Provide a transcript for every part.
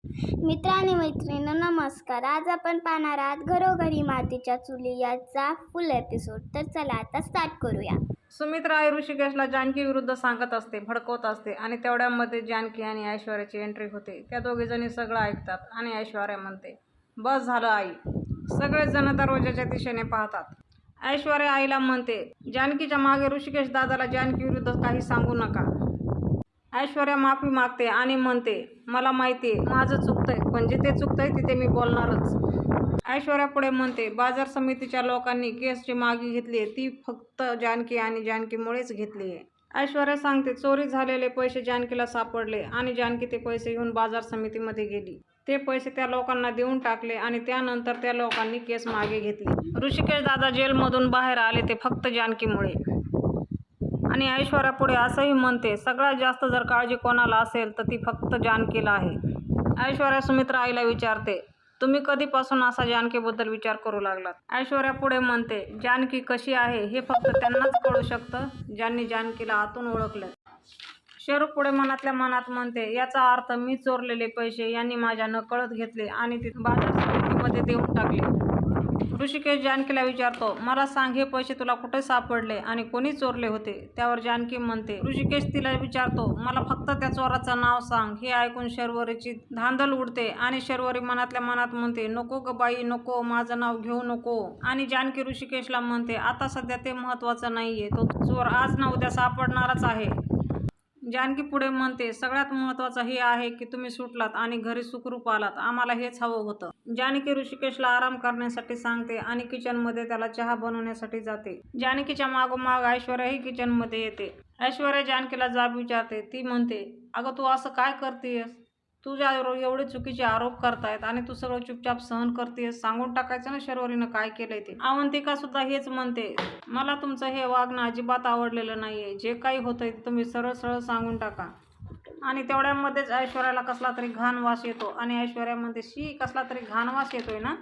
मित्र आणि मैत्रिणींनो नमस्कार. आज आपण पाहणार आहात घरोघरी मातीच्या चुली याचा फुल एपिसोड. तर चला आता स्टार्ट करूया. सुमित्रा आई ऋषिकेशला जानकी विरुद्ध सांगत असते, भडकवत असते आणि तेवढ्यामध्ये जानकी आणि ऐश्वर्याची एंट्री होते. त्या दोघीजणी सगळं ऐकतात आणि ऐश्वर्या म्हणते, बस झालं आई. सगळेजण दरवाजाच्या दिशेने पाहतात. ऐश्वर्या आईला म्हणते, जानकीच्या मागे ऋषिकेश दादाला जानकी विरुद्ध काही सांगू नका. ऐश्वर्या माफी मागते आणि म्हणते, मला माहितीये माझं चुकतंय, पण जिथे चुकतंय तिथे मी बोलणारच. ऐश्वर्या पुढे म्हणते, बाजार समितीच्या लोकांनी केसची मागे घेतलीये ती फक्त जानकी आणि जानकीमुळेच घेतलीये. ऐश्वर्या सांगते, चोरी झालेले पैसे जानकीला सापडले आणि जानकी ते पैसे घेऊन बाजार समितीमध्ये गेली. ते पैसे त्या लोकांना देऊन टाकले आणि त्यानंतर त्या लोकांनी केस मागे घेतली. ऋषिकेश दादा जेलमधून बाहेर आले ते फक्त जानकीमुळे. आणि ऐश्वर्या पुढे असंही म्हणते, सगळ्यात जास्त जर काळजी कोणाला असेल तर ती फक्त जानकीला आहे. ऐश्वर्या सुमित्रा आईला विचारते, तुम्ही कधीपासून असा जानकीबद्दल विचार करू लागलात? ऐश्वर्या पुढे म्हणते, जानकी कशी आहे हे फक्त त्यांनाच कळू शकतं ज्यांनी जानकीला आतून ओळखलं. शेरू पुढे मनातल्या मनात म्हणते, याचा अर्थ मी चोरलेले पैसे यांनी माझ्या नकळत घेतले आणि ते बाजार समितीमध्ये देऊन टाकले. ऋषिकेश जानकीला विचारतो, मला सांग हे पैसे तुला कुठे सापडले आणि कोणी चोरले होते? त्यावर जानकी म्हणते, ऋषिकेश तिला विचारतो, मला फक्त त्या चोराचं नाव सांग. हे ऐकून शर्वरीची धांदल उडते आणि शर्वरी मनातल्या मनात म्हणते, नको ग बाई नको, माझं नाव घेऊ नको. आणि जानकी ऋषिकेशला म्हणते, आता सध्या ते महत्वाचं नाहीये, तो चोर आज ना उद्या सापडणारच आहे. जानकी पुढे म्हणते, सगळ्यात महत्त्वाचं हे आहे की तुम्ही सुटलात आणि घरी सुखरूप आलात, आम्हाला हेच हवं होतं. जानकी ऋषिकेशला आराम करण्यासाठी सांगते आणि किचनमध्ये त्याला चहा बनवण्यासाठी जाते. जानकीच्या मागोमाग ऐश्वर्याही किचनमध्ये येते. ऐश्वर्या जानकीला जाब विचारते. ती म्हणते, अगं तू असं काय करतेयस? तुझ्यावर एवढे चुकीचे आरोप करतायत आणि तू सगळं चुपचाप सहन करतेयस. सांगून टाकायचं ना शर्वरीनं काय केलंय ते. अवंतिका सुद्धा हेच म्हणते, मला तुमचं हे वागणं अजिबात आवडलेलं नाहीये. जे काही होतंय ते तुम्ही सरळ सरळ सांगून टाका. आणि तेवढ्यामध्येच ऐश्वर्याला कसला तरी घाण वास येतो आणि ऐश्वर्या म्हणते, शी कसला तरी घाण वास येतोय ना?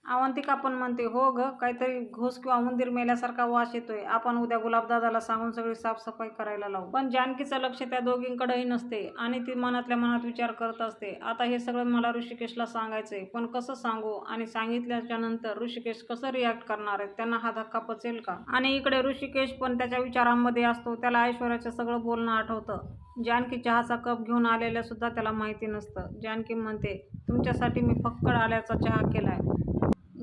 अवंतिका पण म्हणते, हो ग, काहीतरी घोस किंवा उंदीर मेल्यासारखा वास येतोय. आपण उद्या गुलाबदादाला सांगून सगळी साफसफाई करायला लावू. पण जानकीचं लक्ष त्या दोघींकडेही नसते आणि ती मनातल्या मनात विचार करत असते, आता हे सगळं मला ऋषिकेशला सांगायचंय, पण कसं सांगू? आणि सांगितल्याच्या नंतर ऋषिकेश कसं रिॲक्ट करणार आहे? त्यांना हा धक्का पचेल का? आणि इकडे ऋषिकेश पण त्याच्या विचारांमध्ये असतो. त्याला ऐश्वर्याचं सगळं बोलणं आठवतं. जानकी चहाचा कप घेऊन आलेल्या सुद्धा त्याला माहिती नसतं. जानकी म्हणते, तुमच्यासाठी मी फक्कड आल्याचा चहा केलाय.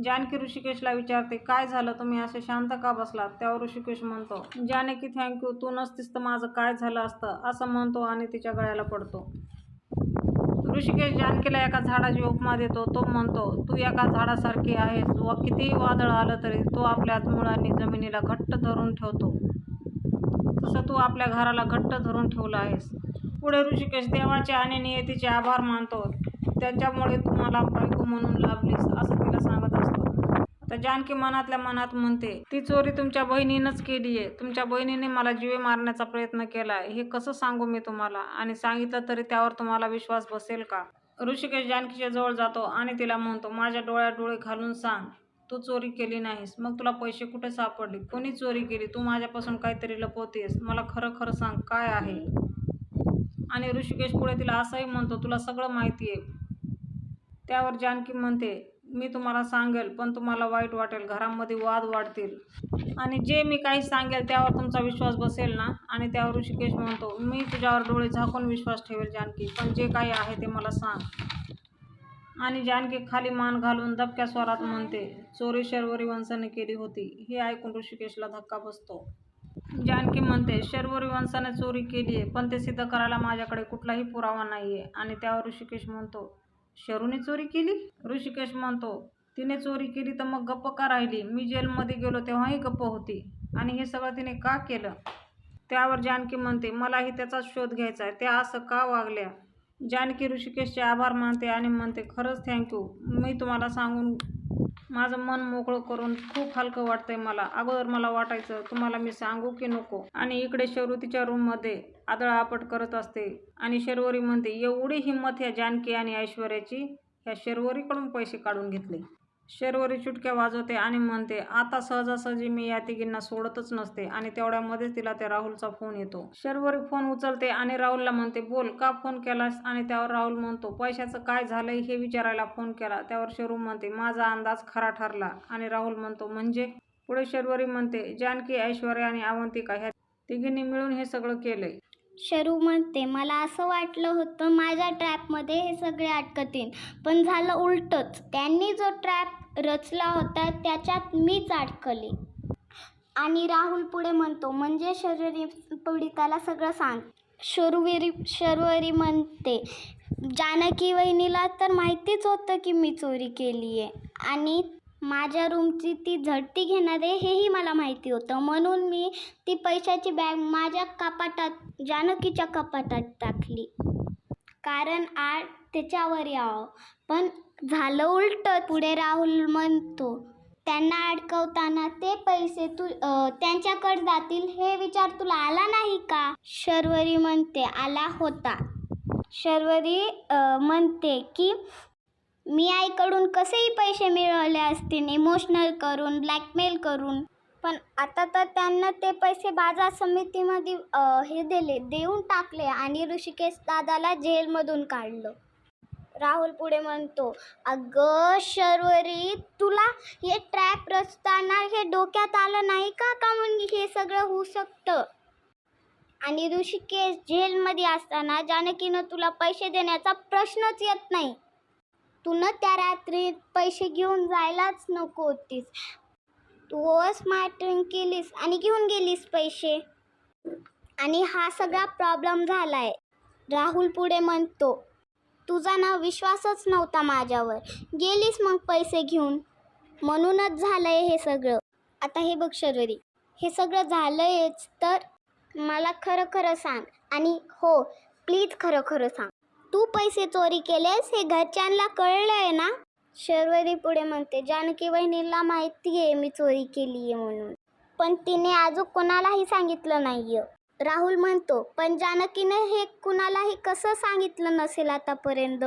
जानकी ऋषिकेशला विचारते, काय झालं, तुम्ही असे शांत का बसलात? त्यावर ऋषिकेश म्हणतो, जानकी थँक्यू, तू नसतीस तर माझं काय झालं असतं, असं म्हणतो आणि तिच्या गळ्याला पडतो. ऋषिकेश जानकीला एका झाडाची उपमा देतो. तो म्हणतो, तू एका झाडासारखी आहेस व कितीही वादळ आलं तरी तो आपल्या मुळांनी जमिनीला घट्ट धरून ठेवतो, तसं तू आपल्या घराला घट्ट धरून ठेवलं आहेस. पुढे ऋषिकेश देवाचे आणि नियतीचे आभार मानतो, त्यांच्यामुळे तू मला बायको म्हणून लाभलीस, असं तिला सांगत असतो. आता जानकी मनातल्या मनात म्हणते, ती चोरी तुमच्या बहिणीनंच केलीये. तुमच्या बहिणीने मला जीवे मारण्याचा प्रयत्न केलाय. हे कसं सांगू मी तुम्हाला? आणि सांगितलं तरी त्यावर तुम्हाला विश्वास बसेल का? ऋषिकेश जानकीच्या जवळ जातो आणि तिला म्हणतो, माझ्या डोळ्यात डोळे घालून सांग, तू चोरी केली नाहीस. मग तुला पैसे कुठे सापडले? कोणी चोरी केली? तू माझ्यापासून काहीतरी लपवतेस. मला खरं खरं सांग, काय आहे? आणि ऋषिकेश पुढे तिला असंही म्हणतो, तुला सगळं माहिती आहे. त्यावर जानकी म्हणते, मी तुम्हाला सांगेल पण तुम्हाला वाईट वाटेल, घरामध्ये वाद वाढतील आणि जे मी काही सांगेल त्यावर तुमचा विश्वास बसेल ना? आणि त्यावर ऋषिकेश म्हणतो, मी तुझ्यावर डोळे झाकून विश्वास ठेवेल जानकी, पण जे काही आहे ते मला सांग. आणि जानकी खाली मान घालून दबक्या स्वरात म्हणते, चोरी शर्वरी वंशाने केली होती. हे ऐकून ऋषिकेशला धक्का बसतो. जानकी म्हणते, शर्वरी वंशाने चोरी केलीये, पण ते सिद्ध करायला माझ्याकडे कुठलाही पुरावा नाहीये. आणि त्यावर ऋषिकेश म्हणतो, शरूने चोरी केली? ऋषिकेश म्हणतो, तिने चोरी केली तर मग गप्प का राहिली? मी जेलमध्ये गेलो तेव्हाही गप्प होती. आणि हे सगळं तिने का केलं? त्यावर जानकी म्हणते, मलाही त्याचाच शोध घ्यायचा आहे, त्या असं का वागल्या? जानकी ऋषिकेशचे आभार मानते आणि म्हणते, खरंच थँक्यू, मी तुम्हाला सांगून माझं मन मोकळं करून खूप हलकं वाटतंय मला. अगोदर मला वाटायचं तुम्हाला मी सांगू की नको. आणि इकडे शर्वू तिच्या रूममध्ये आदळआपट करत असते आणि शर्वरी म्हणते, एवढी हिंमत ह्या जानकी आणि ऐश्वर्याची, ह्या शर्वरीकडून पैसे काढून घेतले. शर्वरी चुटक्या वाजवते आणि म्हणते, आता सहजासहजी मी या तिघींना सोडतच नसते. आणि तेवढ्यामध्येच तिला त्या राहुलचा फोन येतो. शर्वरी फोन उचलते आणि राहुलला म्हणते, बोल, का फोन केलास? आणि त्यावर राहुल म्हणतो, पैशाचं काय झालंय हे विचारायला फोन केला. त्यावर शर्वू म्हणते, माझा अंदाज खरा ठरला. आणि राहुल म्हणतो, म्हणजे? पुढे शर्वरी म्हणते, जानकी, ऐश्वर्या आणि अवंतिका ह्या तिघींनी मिळून हे सगळं केलंय. शरू म्हणते, मला असं वाटलं होतं माझ्या ट्रॅपमध्ये हे सगळे अडकतील, पण झालं उलटंच. त्यांनी जो ट्रॅप रचला होता त्याच्यात मीच अडकले. आणि राहुल पुढे म्हणतो, म्हणजे शर्वरी पुढे त्याला सगळं सांग. शर्वरी म्हणते, जानकी वहिनीला तर माहितीच होतं की मी चोरी केली आहे आणि माझ्या रूमची ती झडती घेणार आहे हेही मला माहिती होतं, म्हणून मी ती पैशाची बॅग माझ्या कपाटात, जानकीच्या कपाटात टाकली, कारण आड त्याच्यावर यावं. पण झालं उलटं. पुढे राहुल म्हणतो, त्यांना अडकवताना ते पैसे त्यांच्याकडे जातील हे विचार तुला आला नाही का? शर्वरी म्हणते, आला होता. शर्वरी म्हणते की मी आईकडून कसेही पैसे मिळवले असतील, इमोशनल करून, ब्लॅकमेल करून, पण आता तर त्यांना ते पैसे बाजार समितीमध्ये देऊन टाकले आणि ऋषिकेश दादाला जेलमधून काढलं. राहुल पुढे म्हणतो, अगं शर्वरी, तुला हे ट्रॅप रचताना हे डोक्यात आलं नाही का मग हे सगळं होऊ शकतं? आणि ऋषिकेश जेलमध्ये असताना जानकीनं तुला पैसे देण्याचा प्रश्नच येत नाही. तू त्या रात्री पैसे घेऊन जायलाच नको होतीस. तू ओव्हर स्मार्टिंग केलीस आणि घेऊन गेलीस पैसे, आणि हा सगळा प्रॉब्लेम झालाय. राहुल पुढे म्हणतो, तुझा ना विश्वासच नव्हता माझ्यावर, गेलीस मग पैसे घेऊन, म्हणूनच झालंय हे सगळं. आता हे बघ शर्वरी, हे सगळं झालंयच तर मला खरं खरं सांग. आणि हो, प्लीज खरं खरं सांग, तू पैसे चोरी केलेस हे घरच्यांना कळलंय ना? शर्वरी पुढे म्हणते, जानकी वहिनीला माहिती आहे मी चोरी केली आहे म्हणून, पण तिने अजून कोणालाही सांगितलं नाही. राहुल म्हणतो, पण जानकीने हे कुणालाही कसं सांगितलं नसेल आतापर्यंत?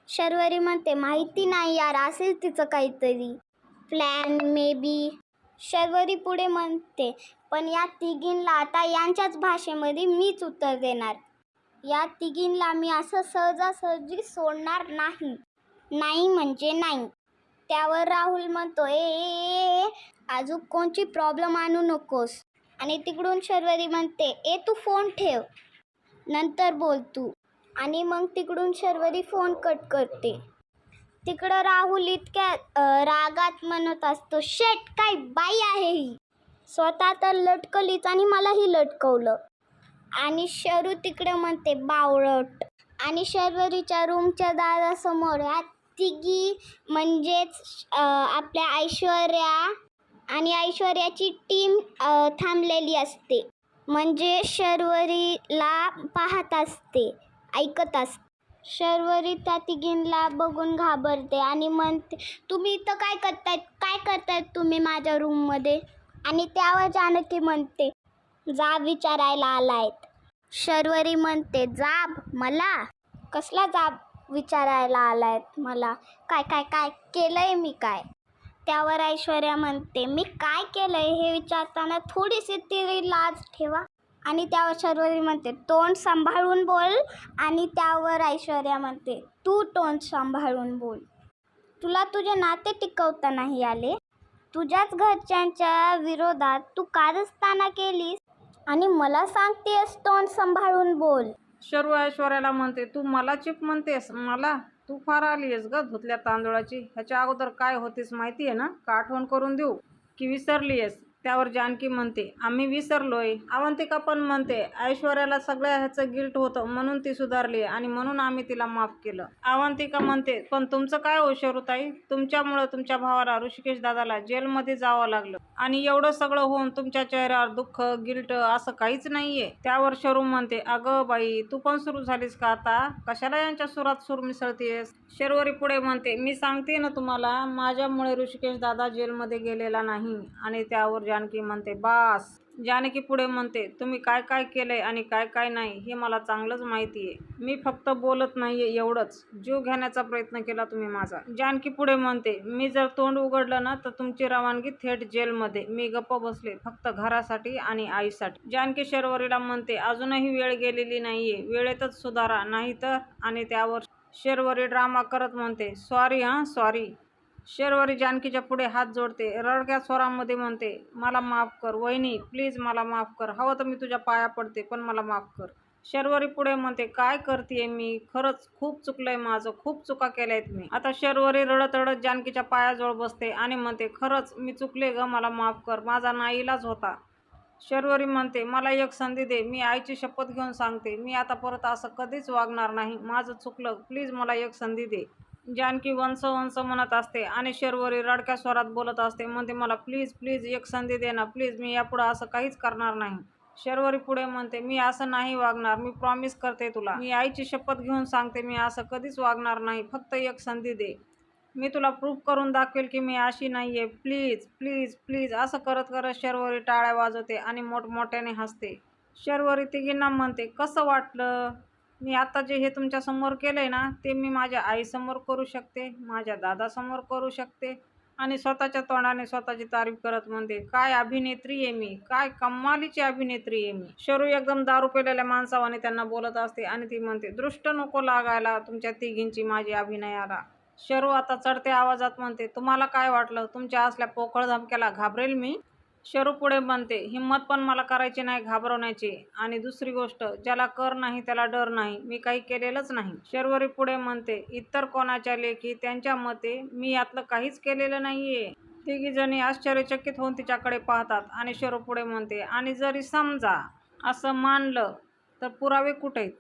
शर्वरी म्हणते, माहिती नाही यार, असेल तिचं काहीतरी प्लॅन मे बी. शर्वरी पुढे म्हणते, पण या तिघींना आता यांच्याच भाषेमध्ये मीच उत्तर देणार. या तिघींना मी असं सहजासहजी सोडणार नाही. नाही म्हणजे नाही. त्यावर राहुल म्हणतो, ए अजून कोणची प्रॉब्लेम आणू नकोस. आणि तिकडून शर्वरी म्हणते, तू फोन ठेव, नंतर बोल तू. आणि मग तिकडून शर्वरी फोन कट करते. तिकडं राहुल इतक्या रागात म्हणत असतो, शेट, काय बाई आहे ही, स्वतः तर लटकलीच आणि मलाही लटकवलं. आणि शरू तिकडे म्हणते, बावळट. आणि शर्वरीच्या रूमच्या दारासमोर ह्या तिघी म्हणजेच आपल्या ऐश्वर्या आणि ऐश्वर्याची टीम थांबलेली असते, म्हणजे शर्वरीला पाहत असते, ऐकत असते. शर्वरी त्या तिघींना बघून घाबरते आणि म्हणते, तुम्ही इथं काय करतायत तुम्ही माझ्या रूममध्ये? आणि त्यावर जानकी म्हणते, जाब विचारायला आलायत. शर्वरी म्हणते, जाब? मला? कसला जाब विचारायला आलायत मला? काय केलंय मी काय? त्यावर ऐश्वर्या म्हणते, मी काय केलंय हे विचारताना थोडीशी तरी लाज ठेवा. आणि त्यावर शर्वरी म्हणते, तोंड सांभाळून बोल. आणि त्यावर ऐश्वर्या म्हणते, तू तोंड सांभाळून बोल. तुला तुझे नाते टिकवता नाही आले, तुझ्याच घरच्यांच्या विरोधात तू कारस्थाना केलीस आणि मला सांगतेस तोंड सांभाळून बोल. शर्वू ऐश्वर्याला म्हणते, तू मला चिप म्हणतेस? मला? तू फार आलीयस ग धुतल्या तांदूळाची. ह्याच्या अगोदर काय होतीस माहिती आहे ना? का आठवण करून देऊ की विसरलीयस? त्यावर जानकी म्हणते, आम्ही विसरलोय. अवंतिका पण म्हणते, ऐश्वर्याला सगळ्या ह्याचं गिल्ट होतं म्हणून ती सुधारली आणि म्हणून आम्ही तिला माफ केलं. अवंतिका म्हणते, पण तुमचं काय हो शरूताई, तुमच्यामुळं तुमच्या भावाला, ऋषिकेश दादाला जेलमध्ये जावं लागलं आणि एवढं सगळं होऊन तुमच्या चेहऱ्यावर दुःख, गिल्ट असं काहीच नाहीये. त्यावर शरू म्हणते, अगं बाई, तू पण सुरू झालीस का आता? कशाला यांच्या सुरात सूर मिसळतेस? शर्वरी पुढे म्हणते, मी सांगते ना तुम्हाला, माझ्यामुळे ऋषिकेश दादा जेलमध्ये गेलेला नाही. आणि त्यावर जानकी म्हणते, बास. जानकी पुढे म्हणते, तुम्ही काय काय केलंय आणि काय काय नाही हे मला चांगलंच माहिती आहे. मी फक्त बोलत नाहीये एवढंच, जीव घेण्याचा प्रयत्न केला तुम्ही माझा. जानकी पुढे म्हणते, मी जर तोंड उघडलं ना तर तुमची रवानगी थेट जेलमध्ये. मी गप्प बसले फक्त घरासाठी आणि आईसाठी. जानकी शर्वरीला म्हणते, अजूनही वेळ गेलेली नाहीये, वेळेतच सुधारा नाहीतर. आणि त्यावर शर्वरी ड्रामा करत म्हणते, सॉरी सॉरी. शर्वरी जानकीच्या पुढे हात जोडते, रडक्या स्वरामध्ये म्हणते, मला माफ कर वहिनी, प्लीज मला माफ कर. हवं तर मी तुझ्या पाया पडते, पण मला माफ कर. शर्वरी पुढे म्हणते, काय करतेय मी, खरंच खूप चुकलंय माझं, खूप चुका केल्यात मी. आता शर्वरी रडत रडत जानकीच्या पायाजवळ बसते आणि म्हणते, खरंच मी चुकले ग, मला माफ कर, माझा नाईलाज होता. शर्वरी म्हणते, मला एक संधी दे, मी आईची शपथ घेऊन सांगते, मी आता परत असं कधीच वागणार नाही, माझं चुकलं, प्लीज मला एक संधी दे. जानकी वंस वंस म्हणत असते आणि शर्वरी रडक्या स्वरात बोलत असते, म्हणते, मला प्लीज प्लीज एक संधी दे ना, प्लीज, मी यापुढं असं काहीच करणार नाही. शर्वरी पुढे म्हणते, मी असं नाही वागणार, मी प्रॉमिस करते तुला, मी आईची शपथ घेऊन सांगते, मी असं कधीच वागणार नाही, फक्त एक संधी दे, मी तुला प्रूफ करून दाखवेल की मी अशी नाहीये, प्लीज प्लीज प्लीज. असं करत करत शर्वरी टाळ्या वाजवते आणि मोठमोठ्याने हसते. शर्वरी तिघींना म्हणते, कसं वाटलं, मी आता जे हे तुमच्यासमोर केलंय ना ते मी माझ्या आईसमोर करू शकते, माझ्या दादासमोर करू शकते. आणि स्वतःच्या तोंडाने स्वतःची तारीफ करत म्हणते, काय अभिनेत्री आहे मी, काय कमालीची अभिनेत्री आहे मी. शरू एकदम दारू पेलेल्या माणसावाने त्यांना बोलत असते आणि ती म्हणते, दृष्ट नको लागायला तुमच्या तिघींची माझी अभिनयाला. शरू आता चढत्या आवाजात म्हणते, तुम्हाला काय वाटलं, तुमच्या असल्या पोकळ धमक्याला घाबरेल मी. शरू पुढे म्हणते, हिम्मत पण मला करायची नाही घाबरवण्याची. आणि दुसरी गोष्ट, ज्याला कर नाही त्याला डर नाही, मी काही केलेलंच नाही. शर्वरी पुढे म्हणते, इतर कोणाच्या लेखी त्यांच्या मते मी यातलं काहीच केलेलं नाहीये. तिघी जणी आश्चर्यचकित होऊन तिच्याकडे पाहतात आणि शरू पुढे म्हणते, आणि जरी समजा असं मानलं तर पुरावे कुठे आहेत,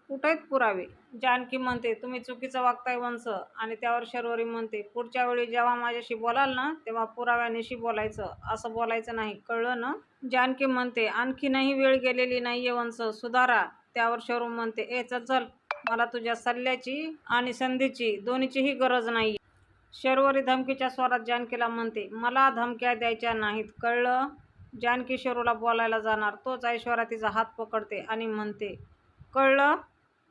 कुठे आहेत पुरावे. जानकी म्हणते, तुम्ही चुकीचं वागताय वंस. आणि त्यावर शर्वरी म्हणते, पुढच्या वेळी जेव्हा माझ्याशी बोलाल ना तेव्हा पुराव्यानिशी बोलायचं, असं बोलायचं नाही, कळलं ना. जानकी म्हणते, आणखीनही वेळ गेलेली नाहीये वंस, सुधारा. त्यावर शरू म्हणते, चल चल, मला तुझ्या सल्ल्याची आणि संधीची दोन्हीचीही गरज नाही. शर्वरी धमकीच्या स्वरात जानकीला म्हणते, मला धमक्या द्यायच्या नाहीत, कळलं. जानकी शरूला बोलायला जाणार तोच ऐश्वर्या तिचा हात पकडते आणि म्हणते, कळलं.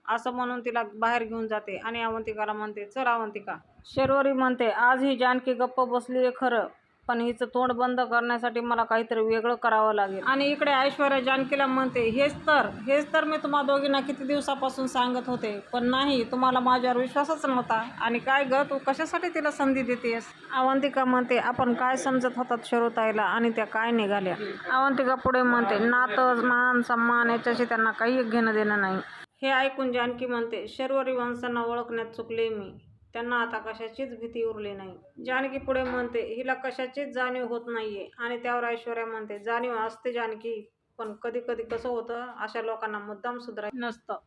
असं म्हणून तिला बाहेर घेऊन जाते आणि अवंतिकाला म्हणते, चल अवंतिका. शर्वरी म्हणते, आज ही जानकी गप्प बसली आहे खरं, पण हिचं तोंड बंद करण्यासाठी मला काहीतरी वेगळं करावं लागेल. आणि इकडे ऐश्वर्या जानकीला म्हणते, हेच तर मी तुम्हा दोघींना किती दिवसापासून सांगत होते, पण नाही, तुम्हाला माझ्यावर विश्वासच नव्हता. आणि काय ग, तू कशासाठी तिला संधी देतेस. अवंतिका म्हणते, आपण काय समजत होतात शरूताईला आणि त्या काय निघाल्या. अवंतिका पुढे म्हणते, नातं मान सन्मान याच्याशी त्यांना काही घेणं देणं नाही. हे ऐकून जानकी म्हणते, शर्वरी वंशांना ओळखण्यात चुकले मी, त्यांना आता कशाचीच भीती उरली नाही. जानकी पुढे म्हणते, हिला कशाचीच जाणीव होत नाहीये. आणि त्यावर ऐश्वर्या म्हणते, जाणीव असते जानकी, पण कधी कधी कसं होतं, अशा लोकांना मुद्दाम सुधारायचं नसतं.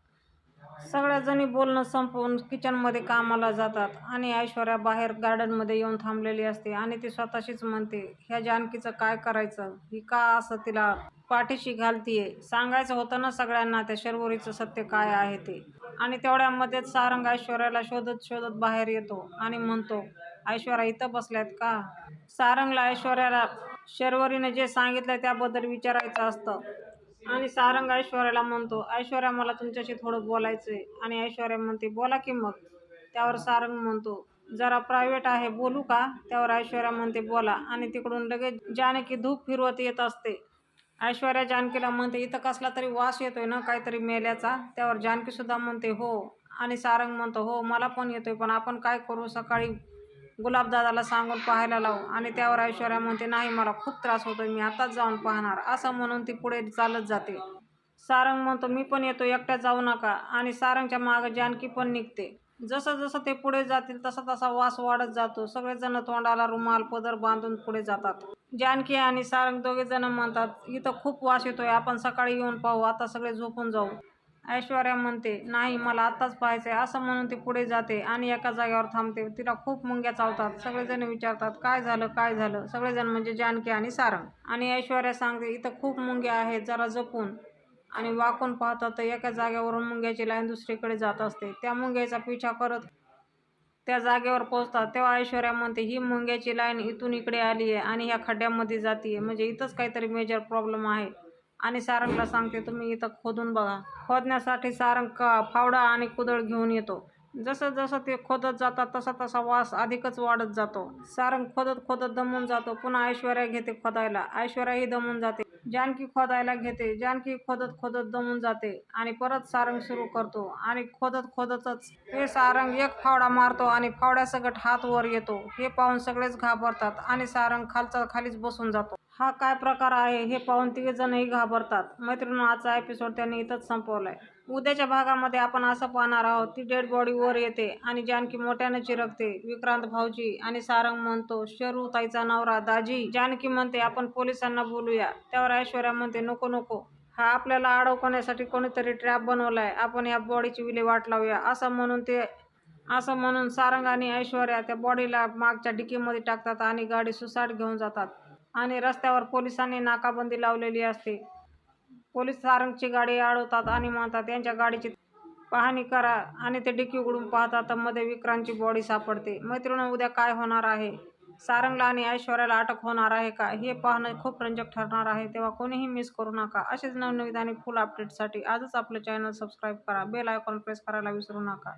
सगळ्या जणी बोलणं संपवून किचनमध्ये कामाला जातात आणि ऐश्वर्या बाहेर गार्डनमध्ये येऊन थांबलेली असते आणि ती स्वतःशीच म्हणते, ह्या जानकीचं काय करायचं, ही का असं तिला पाठीशी घालतीये. सांगायचं होतं ना सगळ्यांना त्या शर्वरीचं सत्य काय आहे ते. आणि तेवढ्यामध्येच सारंग ऐश्वर्याला शोधत शोधत बाहेर येतो आणि म्हणतो, ऐश्वर्या इथं बसल्यात का. सारंगला ऐश्वर्याला शर्वरीने जे सांगितलं त्याबद्दल विचारायचं असतं आणि सारंग ऐश्वर्याला म्हणतो, ऐश्वर्या मला तुमच्याशी थोडं बोलायचंय. आणि ऐश्वर्या म्हणते, बोला की मग. त्यावर सारंग म्हणतो, जरा प्रायव्हेट आहे, बोलू का. त्यावर ऐश्वर्या म्हणते, बोला. आणि तिकडून लगेच जानकी धूप फिरवत येत असते. ऐश्वर्या जानकीला म्हणते, इथं कसला तरी वास येतोय ना, काहीतरी मेल्याचा. त्यावर जानकी सुद्धा म्हणते, हो. आणि सारंग म्हणतो, हो मला पण येतोय, पण आपण काय करू, सकाळी गुलाबदादाला सांगून पाहायला लावू. आणि त्यावर ऐश्वर्या म्हणते, नाही, मला खूप त्रास होतोय, मी आताच जाऊन पाहणार. असं म्हणून ती पुढे चालत जाते. सारंग म्हणतो, मी पण येतो, एकट्या जाऊ नका. आणि सारंगच्या मागे जानकी पण निघते. जसं जसं ते पुढे जातील तसा तसा वास वाढत जातो. सगळेजण तोंडाला रुमाल पदर बांधून पुढे जातात. जानकी आणि सारंग दोघेजण म्हणतात, इथं खूप वास येतोय, आपण सकाळी येऊन पाहू, आता सगळे झोपून जाऊ. ऐश्वर्या म्हणते, नाही, मला आत्ताच पाहायचंय. असं म्हणून ती पुढे जाते आणि एका जागेवर थांबते. तिला खूप मुंग्या चावतात. सगळेजण विचारतात, काय झालं काय झालं. सगळेजण म्हणजे जानकी आणि सारंग. आणि ऐश्वर्या सांगते, इथं खूप मुंग्या आहेत, जरा जपून. आणि वाकून पाहतात तर एका जागेवरून मुंग्याची लाईन दुसरीकडे जात असते. त्या मुंग्याचा पिछा करत त्या जागेवर पोहोचतात तेव्हा ऐश्वर्या म्हणते ही मुंग्याची लाईन इथून इकडे आली आहे आणि ह्या खड्ड्यामध्ये जाते म्हणजे इथंच काहीतरी मेजर प्रॉब्लेम आहे. आणि सारंगला सांगते तुम्ही इथं खोदून बघा. खोदण्यासाठी सारंग फावडा आणि कुदळ घेऊन येतो. जसं जसं ते खोदत जातात तसा तसा वास अधिकच वाढत जातो. सारंग खोदत खोदत दमून जातो. पुन्हा ऐश्वर्या घेते खोदायला. ऐश्वर्याही दमून जाते. जानकी खोदायला घेते. जानकी खोदत खोदत दमून जाते आणि परत सारंग सुरू करतो आणि खोदत खोदतच हे सारंग एक फावडा मारतो आणि फावड्यासकट हात वर येतो. हे पाहून सगळेच घाबरतात आणि सारंग खालचा खालीच बसून जातो. हा काय प्रकार आहे हे पाहून तिघजणही घाबरतात. मैत्रिणींनो, आजचा एपिसोड त्यांनी इथंच संपवलाय. उद्याच्या भागामध्ये आपण असं पाहणार आहोत ती डेड बॉडी वर येते आणि जानकी मोठ्यानं चिरकते, विक्रांत भाऊजी. आणि सारंग म्हणतो शरू ताईचा नवरा दाजी. जानकी म्हणते आपण पोलिसांना बोलूया. त्यावर ऐश्वर्या म्हणते नको नको, हा आपल्याला अडकवण्यासाठी कोणीतरी ट्रॅप बनवलाय, आपण या बॉडीची विल्हेवाट लावूया. असं म्हणून सारंग आणि ऐश्वर्या त्या बॉडीला मागच्या डिकीमध्ये टाकतात आणि गाडी सुसाट घेऊन जातात. आणि रस्त्यावर पोलिसांनी नाकाबंदी लावलेली असते. पोलीस सारंगची गाडी अडवतात आणि म्हणतात यांच्या गाडीची पाहणी करा आणि ते डिकी उघडून पाहतात तर मध्ये विक्रांतची बॉडी सापडते. मैत्रिणी, उद्या काय होणार आहे? सारंगला आणि ऐश्वर्याला अटक होणार आहे का हे पाहणं खूप रंजक ठरणार आहे. तेव्हा कोणीही मिस करू नका. असेच नवनवीन आणि फुल अपडेटसाठी आजच आपलं चॅनल सबस्क्राईब करा. बेल आयकॉन प्रेस करायला विसरू नका.